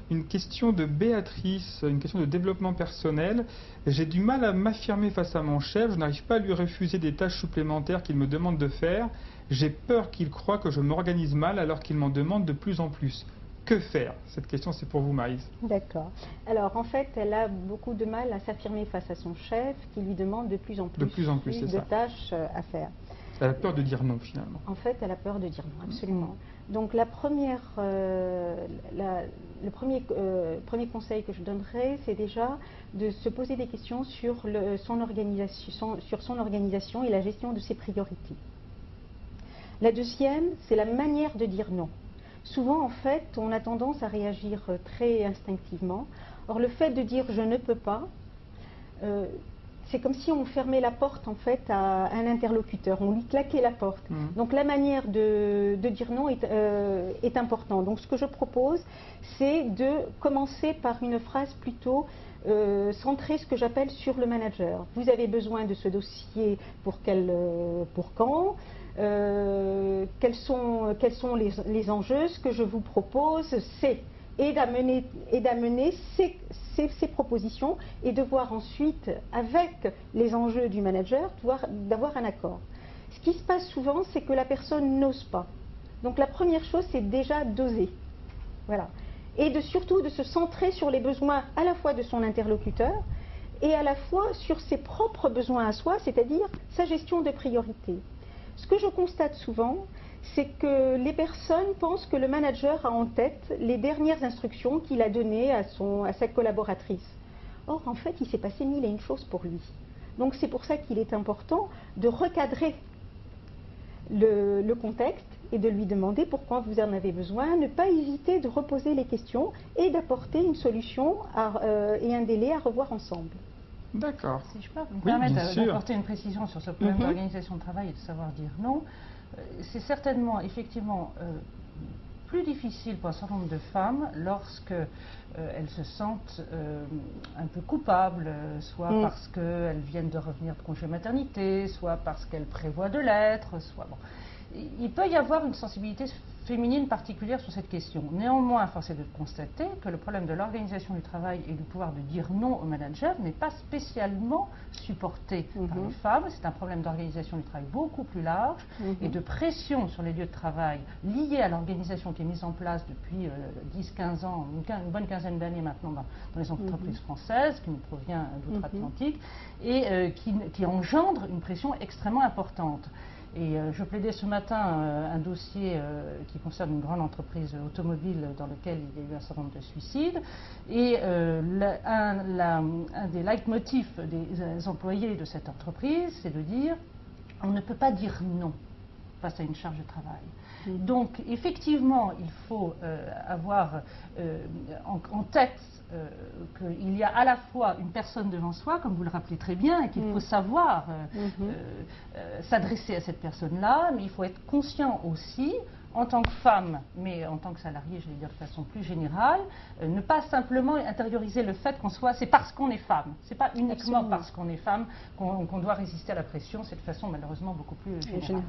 Une question de Béatrice, une question de développement personnel. J'ai du mal à m'affirmer face à mon chef, je n'arrive pas à lui refuser des tâches supplémentaires qu'il me demande de faire. J'ai peur qu'il croie que je m'organise mal alors qu'il m'en demande de plus en plus. Que faire? Cette question, c'est pour vous, Maryse. D'accord. Alors, en fait, elle a beaucoup de mal à s'affirmer face à son chef qui lui demande de plus en plus de tâches à faire. Elle a peur de dire non, finalement. En fait, elle a peur de dire non, absolument. Donc, le premier conseil que je donnerais, c'est déjà de se poser des questions sur son organisation et la gestion de ses priorités. La deuxième, c'est la manière de dire non. Souvent, en fait, on a tendance à réagir très instinctivement. Or, le fait de dire « je ne peux pas », c'est comme si on fermait la porte en fait à un interlocuteur, on lui claquait la porte. Donc la manière de dire non est importante. Donc ce que je propose, c'est de commencer par une phrase plutôt centrée, ce que j'appelle sur le manager. Vous avez besoin de ce dossier pour quand? Quels sont les enjeux? Ce que je vous propose, c'est d'amener ces propositions et de voir ensuite, avec les enjeux du manager, d'avoir un accord. Ce qui se passe souvent, c'est que la personne n'ose pas. Donc la première chose, c'est déjà d'oser. Voilà. Et surtout de se centrer sur les besoins à la fois de son interlocuteur et à la fois sur ses propres besoins à soi, c'est-à-dire sa gestion de priorité. Ce que je constate souvent, c'est que les personnes pensent que le manager a en tête les dernières instructions qu'il a données à sa collaboratrice. Or, en fait, il s'est passé mille et une choses pour lui. Donc, c'est pour ça qu'il est important de recadrer le contexte et de lui demander pourquoi vous en avez besoin, ne pas hésiter de reposer les questions et d'apporter une solution et un délai à revoir ensemble. D'accord. Si je peux me permettre d'apporter une précision sur ce problème d'organisation de travail et de savoir dire non, c'est certainement effectivement plus difficile pour un certain nombre de femmes lorsque elles se sentent un peu coupables, soit parce qu'elles viennent de revenir de congé maternité, soit parce qu'elles prévoient de l'être, soit bon. Il peut y avoir une sensibilité féminine particulière sur cette question. Néanmoins, force est de constater que le problème de l'organisation du travail et du pouvoir de dire non au manager n'est pas spécialement supporté par les femmes. C'est un problème d'organisation du travail beaucoup plus large et de pression sur les lieux de travail liée à l'organisation qui est mise en place depuis 10-15 ans, une bonne quinzaine d'années maintenant dans les entreprises françaises, qui nous provient d'outre-Atlantique, et qui engendre une pression extrêmement importante. Et je plaidais ce matin un dossier qui concerne une grande entreprise automobile dans lequel il y a eu un certain nombre de suicides. Et un des leitmotifs des employés de cette entreprise, c'est de dire on ne peut pas dire non face à une charge de travail. Donc effectivement, il faut avoir en tête qu'il y a à la fois une personne devant soi, comme vous le rappelez très bien, et qu'il faut savoir s'adresser à cette personne-là, mais il faut être conscient aussi, en tant que femme, mais en tant que salarié, je vais dire de façon plus générale, ne pas simplement intérioriser le fait c'est parce qu'on est femme. C'est pas uniquement parce qu'on est femme qu'on doit résister à la pression, c'est de façon malheureusement beaucoup plus générale.